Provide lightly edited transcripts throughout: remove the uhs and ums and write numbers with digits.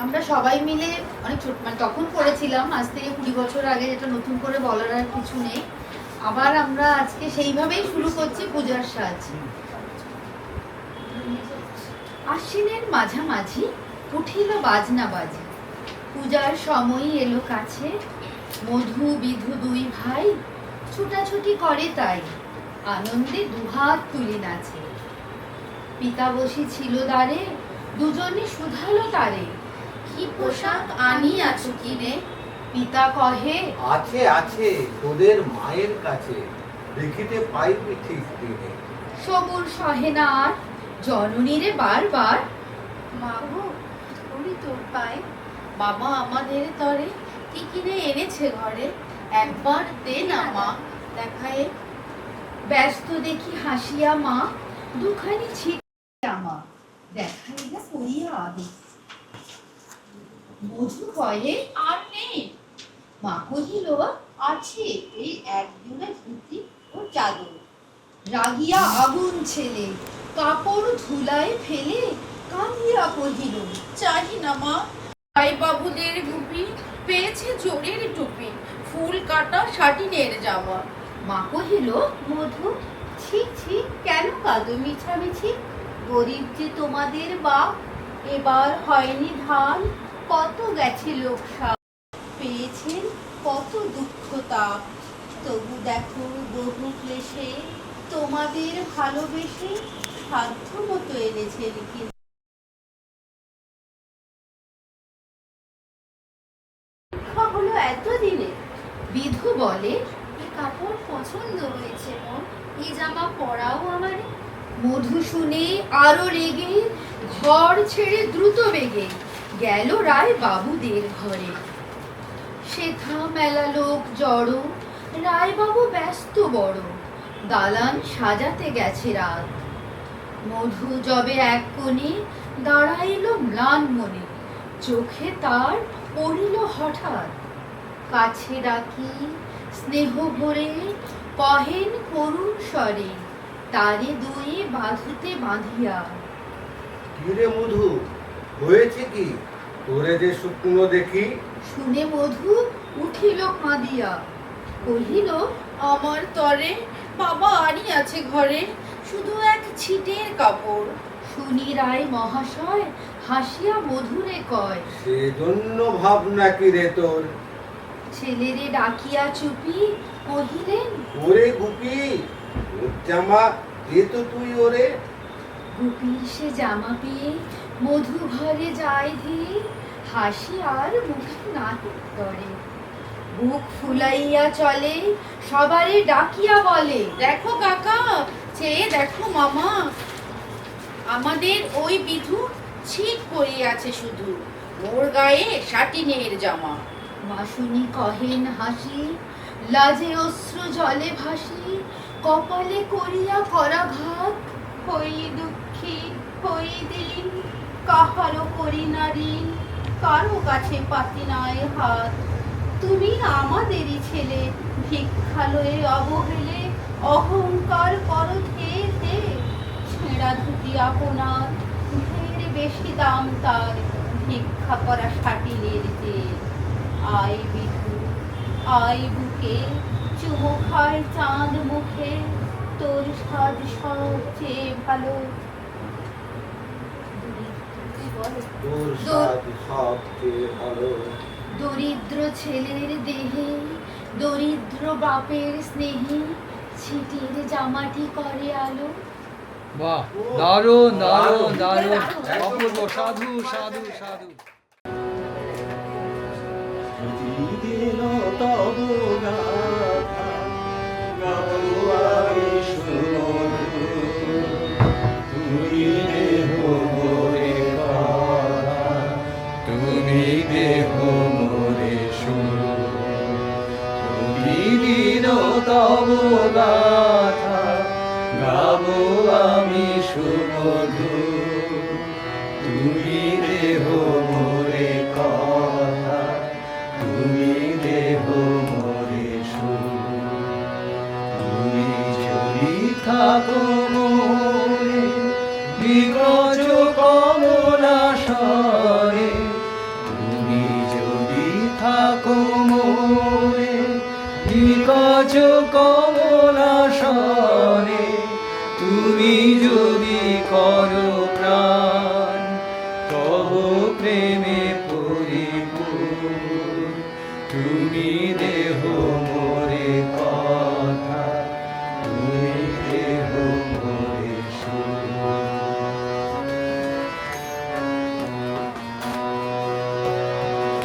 আমরা সবাই মিলে অনেক ছোট মানে তখন করেছিলাম, আজ থেকে 20 বছর আগে, যেটা নতুন করে বলার আর কিছু নেই। আবার আমরা আজকে সেইভাবেই শুরু করছি পূজার সাজ। আশ্বিনের মাঝামাঝি উঠিল বাজনা বাজি, পূজার সময় এলো কাছে, মধু বিধু দুই ভাই ছুটাছুটি করে তাই, আনন্দে দুহাত তুলে নাচে। পিতা বসি ছিল দ্বারে, দুজনে শুধালো তারে, কি পোশাক আনিয়াছো কি রে? পিতা কহে, আছে আছে তোদের মায়ের কাছে, দেখিতে পাইবি ঠিক দিনে। সবুর সহে না আর, জননীরে বারবার, মাগো ধরি তোর পায়, বাবা আমাদের তরে কি কিনে এনেছে ঘরে, একবার দে না মা দেখায়ে। ব্যস্ত দেখি হাসিয়া মা, দুখানি ছিট জামা দেখাইয়া করিয়া আদে। মধু কয়ে, আর নেই? মা কহিল, আছে এই একজোড়া ধুতি ও চাদর। রাগিয়া আগুন ছেলে, কাপড় ধুলায় ফেলে কাঁদিয়া কহিল, চাহি না মা, ভাই বাবুদের গুপি পেয়েছে জোরের টুপি, ফুল কাটা শাটিনের জামা। মা কহিল, মধু ছি ছি, কেন কাঁদো মিছামিছি? গরিব যে তোমাদের বাপ, এবার হয়নি ধান, কত গেছে লোকসান, পেয়েছেন কত দুঃখ তাপ, তবু দেখো বহু ক্লেশে তোমাদের ভালোবেসে সাধ্য মতো এনেছেন কি। হলো এতদিনে। বিধু বলে, এই কাপড় পছন্দ হয়েছে মন, এই জামা পরাও আমারে। মধু শুনে আরো রেগে ঘর ছেড়ে দ্রুত বেগে গেল রায় বাবুদের ঘরে। সেথা মেলা লোক জড়ো, রায় বাবু ব্যস্ত বড়, দালান সাজাতে গেছে রাত। মধু যবে এক কোণে দাঁড়াইল ম্লান মনে, চোখে তার পড়িল হঠাৎ। কাছে ডাকি স্নেহ ভরে কহেন করুণ স্বরে, তারে দুয়ে বাঁধতে বাঁধিয়া। কিরে মধু, হয়েছে কি? তোরে যে শুকনো দেখি। শুনে মধু উঠিল কাঁদিয়া, কহিল, আমার তরে বাবা আনি আছে ঘরে, শুধু এক ছিটের কাপড়। শুনি রায় মহাশয় হাসিয়া মধুরে কয়, সেজন্য ভাবনা কি রে তোর? ছেলেরে ডাকিয়া চুপি কহিলেন, ওরে গুপি, ওর জামা দে তো তুই ওরে। গুপির সে জামা পেয়ে মধু ঘরে যায় ধীরে, হাসি আর মুখে না ধরে। বুক ফুলাইয়া চলে, সবারে ডাকিয়া বলে, দেখো কাকা, চেয়ে দেখো মামা, আমাদের ওই বিধু ছিট পরিয়াছে শুধু, ওর গায়ে শাটিনের জামা। মা শুনি কহেন হাসি, লাজে অশ্রু জলে ভাসি, কপালে করিয়া করাঘাত, হই দুঃখী হই দিন, কাহারও করি না ঋণ, কারো কাছে পাতি নাই হাত। তুমি আমাদেরই ছেলে, ভিক্ষালয়ে অবহেলে অহংকার করো ধে ধে, ছেঁড়া ধুতি আপনার ঢের বেশি দাম তার, ভিক্ষা করা শাটিনের যে। আয় বিধু আয় বুকে, চুমো খায় চাঁদ মুখে, তোর সাজ সবচেয়ে ভালো। তোর সাজ সবচেয়ে ভালো। দরিদ্র ছেলের দেহে দরিদ্র বাপের স্নেহে, ছিটের জামাটি করে আলো। বাহ, দারুণ দারুণ দারুণ, অপূর্ব, সাধু সাধু সাধু। প্রতিদিন তব গাথা গাবো আমি সুমধুর, তুমি দেহ মোরে কথা, তুমি দেহ মোরে সুর। প্রতিদিন তব গাথা গাবো আমি সুমধুর, তুমি দেহ মোরে কথা, তুমি দেহ মোরে সুর। তুমি যদি থাকো মোরে বিকজ কমলা স্বরে, করো প্রাণ তব প্রেমে পরিপূর্ণ তুমি দেহ মোরে কথা তুমি দেহ মোরে সুর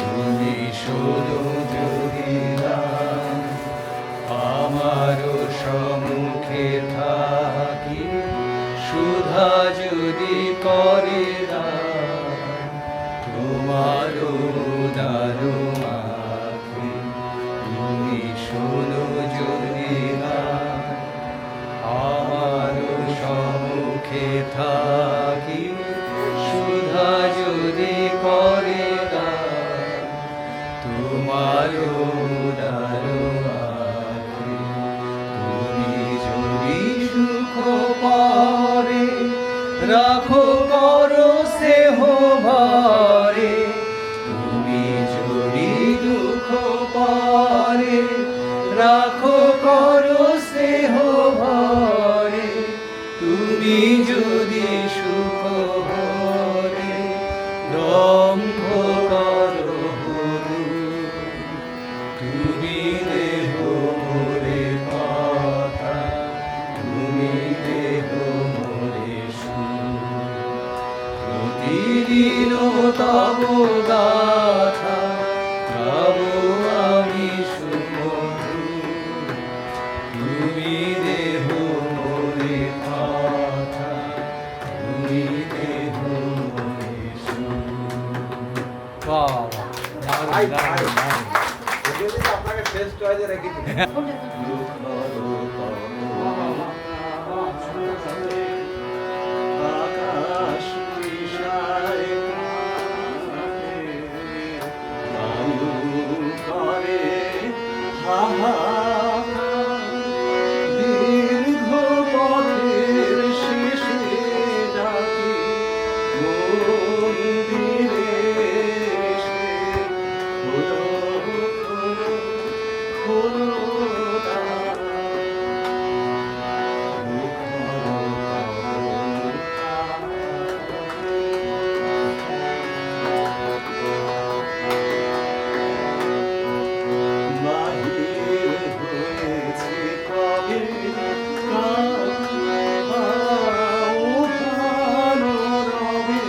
তুমি শুধু যদি আমারও সম্মুখে থাকি সুধা যদি করে তোমারও দারু আখি তুমি শোনো যদি আমারও সম্মুখে থাকি সুধা যদি করে তোমারও দারু আখি তুমি যদি সুখ পারে রাখো করো স্নেহ ভরে তুমি যদি দুঃখ পারে রাখো করো স্নেহ ভরে তুমি যদি সুখ ভরে দম্ভ করো হরু তুমি দেহ মোরে কথা তুমি দেহ মোরে সুর প্রতিদিন তব গাথা গাবো আমি সুমধুর তুমি দেহ মোরে কথা তুমি দেহ মোরে সুর বাহ বাহ, আই, দারুণ, দারুণ, আই। দারুণ। এগুলো কিন্তু আপনাকে টেস্ট চয়েসে রেখেছি আকাশ বিষয় করে দীর্ঘ পথের শেষে ডাকি মন্দিরে এসে খোলো খোলো খোলো দ্বার। বাহির হয়েছে কবে উঠানো রবে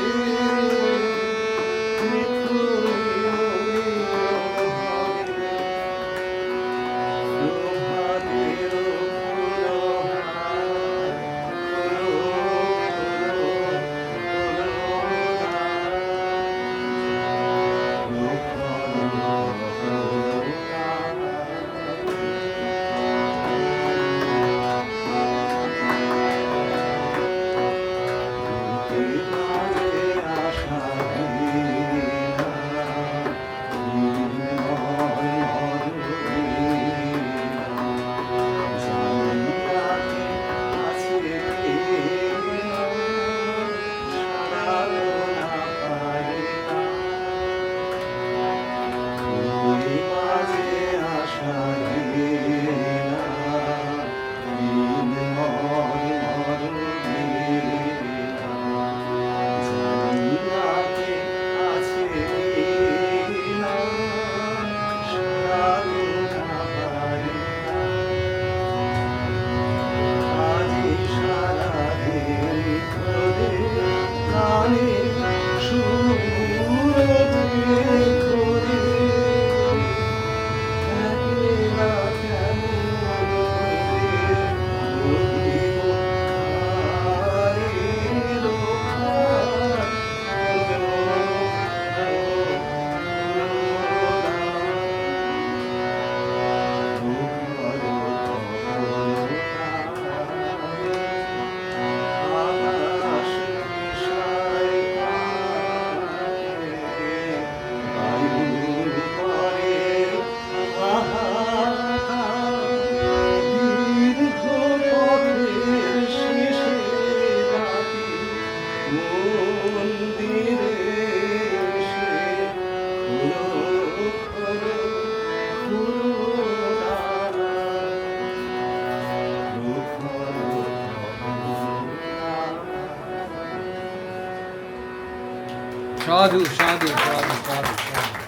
সাধু সাধু সাধু সাধু সাধু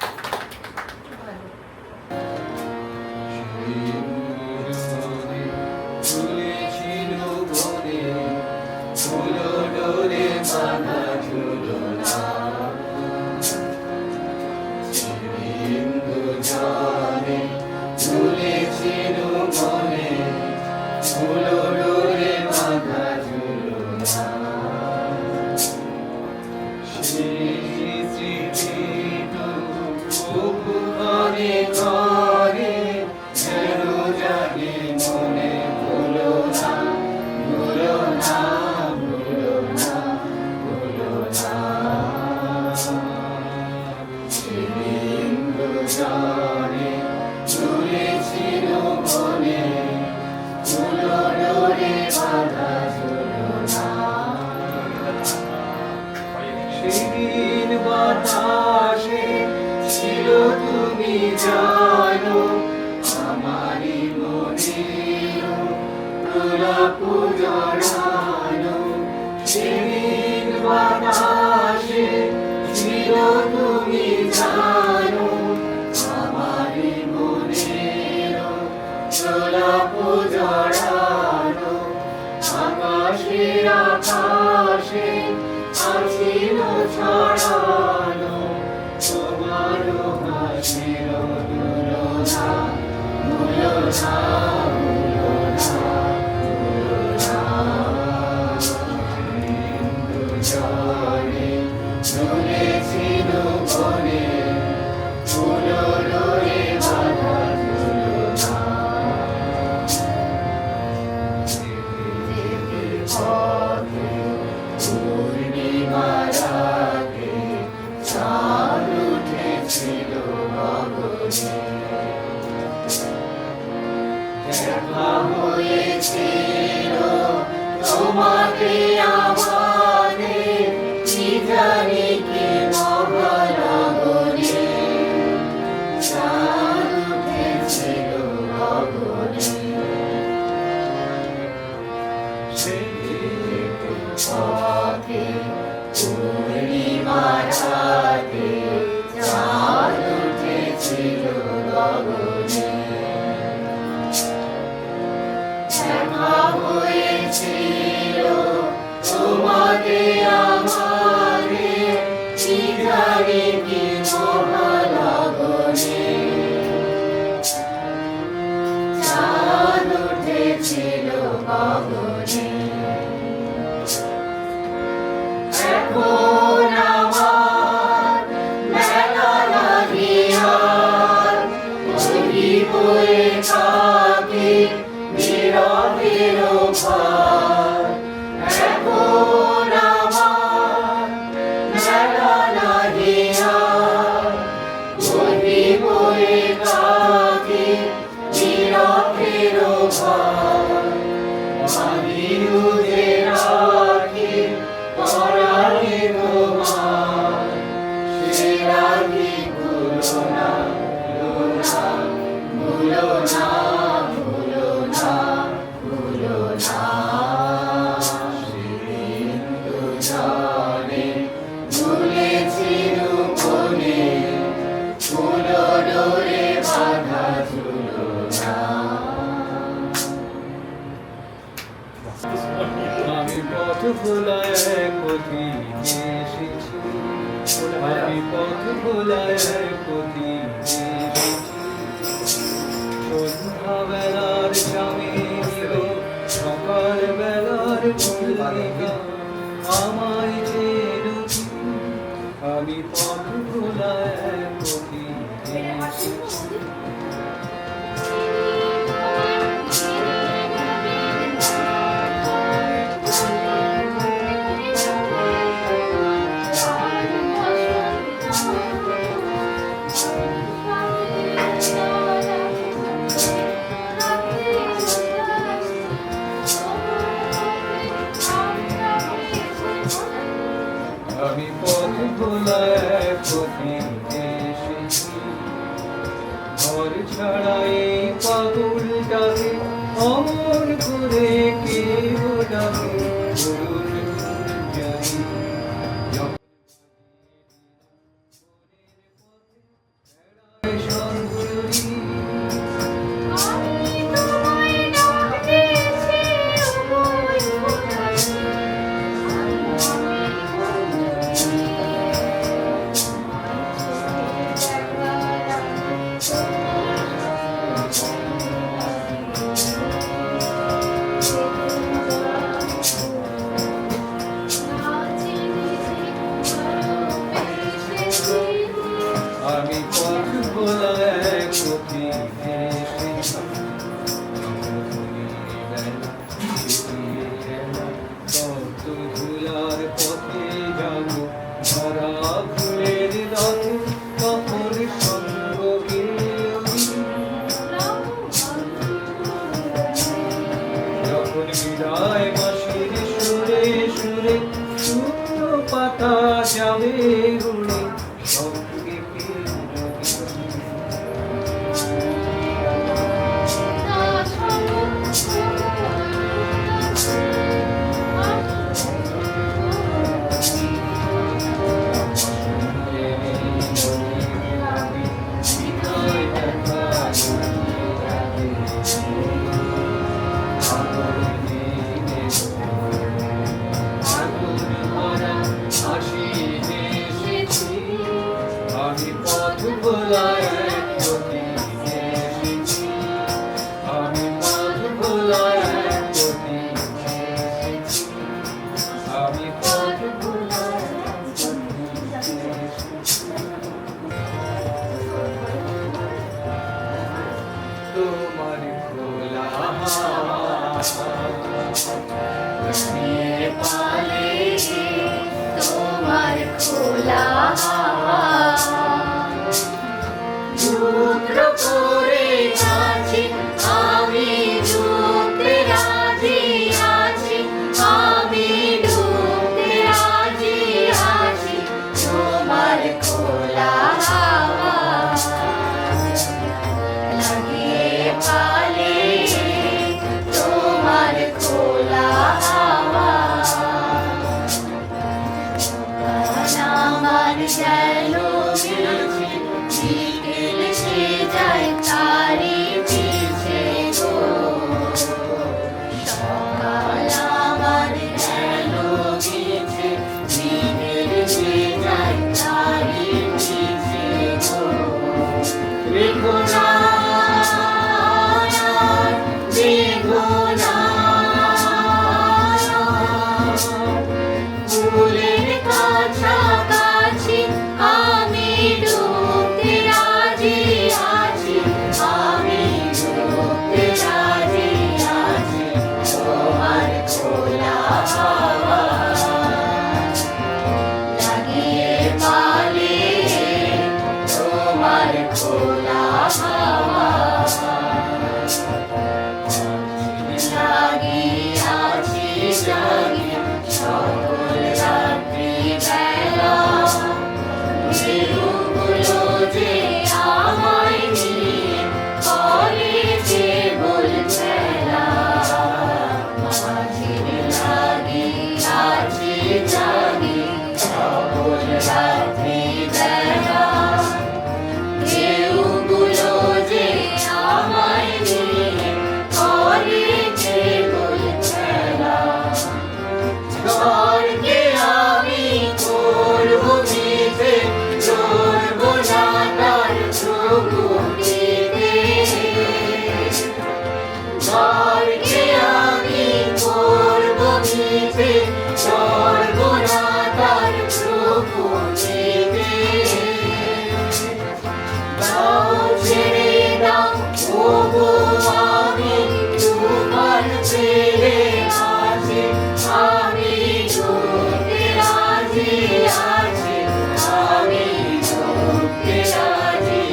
সেদিন বাতাসে ছিল তুমি জানো আমারই মনের গোলাপ জড়ানো সেদিন বাতাসে ছিল তুমি জানো আমারই মনের গোলাপ জড়ানো আকাশের আকাশে ছিল ছড়ানো তোমার হাসির দুলনা দুলনা জলে ঝুলেছিল বনে ফুলরে বাঁধা দুলনা পথে পূর্ণিমা রাতে চাঁদ উঠেছিল গগনে দেখা হয়েছিল তোমাকে আমাদের কি জানি কি মহানগরে চাঁদ উঠেছিল গগনে পথে পূর্ণিমা রাতে চাঁদ উঠেছিল গগনে দেখা হয়েছিল তোমাকে আমাদের কি জানি কি মহানগরে চাঁদ উঠেছিল গগনে এখন আমার মেলা লাগিয়ার বই বয়ে থাকি নীরবের ভার এখন আমার মেলা লাগিয়ার বই বয়ে থাকি নীরবের ভার মানিয়ে রাখি পরাণে তোমার সে রাখি ভুলো না ভুলো না ভুলো না ভুলো না সিন্ধু জলে ঝুলেছিল বনে ফুলো ডোরে বাঁধা ঝুলনা আমি পথ ভোলায় পথি এসেছি আমি পথ ভোলায় পথি এসেছি সন্ধ্যা বেলার চামেলির সকাল বেলার মল্লিকা আমায় চেন আমি পথ ভোলায় পথি এসেছি আমি পথ ভোলায় পথি এসেছি ঘর ছাড়া এই পাগলটাকে অমর করে কেউ ডাকে শুকনো পাতা যাবে উড়ে সঙ্গে কে আমি পথ ভোলায় প্রতি এসেছি আমি পথ ভোলায় প্রতি এসেছি আমি পথ ভোলায় তোমার খোলা নিয়ে পালে তোমার খোলা রুদ্র করে আছি আমি ডুবতে রাজি আছি আমি ডুবতে রাজি আছি তোমার খোলা লাগিয়ে পালে তোমার খোলা আমার যেন বিকেল সে যায় তারি পিছে গো সকাল আমার যেন পিছে বিকেল সে যায় তারি পিছে গো বেগুনা বেগুনা ফুলের কাছাকাছি আমি ডুবতে রাজি আছি আমি ডুবতে রাজি আছি তোমার খোলা লাগিয়ে পালে তোমার খোলা লাগিয়াছি জাগিয়া সকল রাত্রি বেলা মেরুগুলো যে আমায় নিয়ে করে কেবল খেলা মাঝির লাগিয়াছি জাগি সকল রাত্রি বেলা মেরুগুলো যে আমায় নিয়ে করে কেবল খেলা ঝড়কে আমি করব মিছে চলব না তার প্রভুটিতে ঝড়কে আমি করব মিছে চলব না তার প্রভুটিতে দাও ছেড়ে দাও ওগো আমি তোমার ছেড়ে আছি আমি ডুবতে রাজি আছি আমি ডুবতে রাজি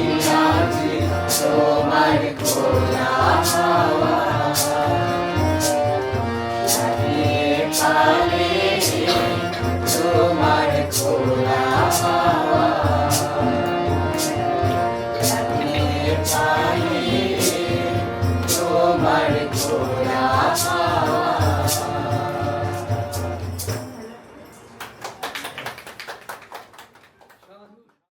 আছি তোমার খোলা হাওয়া লাগিয়ে পালে তোমার খোলা হাওয়া লাগিয়ে পালে তোমার খোলা হাওয়া